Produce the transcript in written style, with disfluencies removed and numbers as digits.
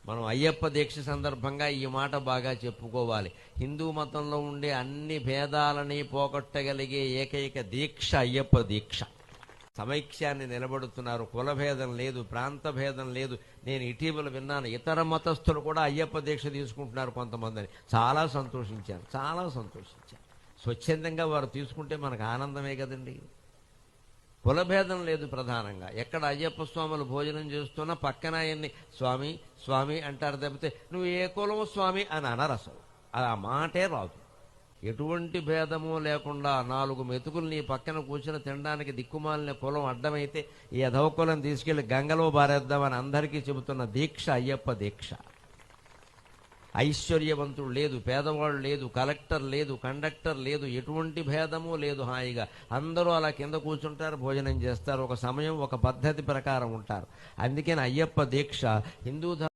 మనం అయ్యప్ప దీక్ష సందర్భంగా ఈ మాట బాగా చెప్పుకోవాలి. హిందూ మతంలో ఉండే అన్ని భేదాలని పోగొట్టగలిగే ఏకైక దీక్ష అయ్యప్ప దీక్ష. సమైక్యాన్ని నిలబడుతున్నారు. కులభేదం లేదు, ప్రాంత భేదం లేదు. నేను ఇటీవల విన్నాను, ఇతర మతస్థులు కూడా అయ్యప్ప దీక్ష తీసుకుంటున్నారు కొంతమందిని. చాలా సంతోషించాను, చాలా సంతోషించాను. స్వచ్ఛందంగా వారు తీసుకుంటే మనకు ఆనందమే కదండి. కులభేదం లేదు. ప్రధానంగా ఎక్కడ అయ్యప్ప స్వాములు భోజనం చేస్తున్నా పక్కన ఆయన్ని స్వామి స్వామి అంటారు తప్పితే నువ్వు ఏ కులం స్వామి అని అనరు. అసలు ఆ మాటే రాదు. ఎటువంటి భేదము లేకుండా 4 మెతుకులు నీ పక్కన కూర్చుని తినడానికి దిక్కుమాలిన కులం అడ్డమైతే ఈ అధవ కులం తీసుకెళ్లి గంగలో బారేద్దామని అందరికీ చెబుతున్న దీక్ష అయ్యప్ప దీక్ష. ఐశ్వర్యవంతుడు లేదు, పేదవాడు లేదు, కలెక్టర్ లేదు, కండక్టర్ లేదు, ఎటువంటి భేదము లేదు. హాయిగా అందరూ అలా కింద కూర్చుంటారు, భోజనం చేస్తారు. ఒక సమయం, ఒక పద్ధతి ప్రకారం ఉంటారు. అందుకని అయ్యప్ప దీక్ష హిందూ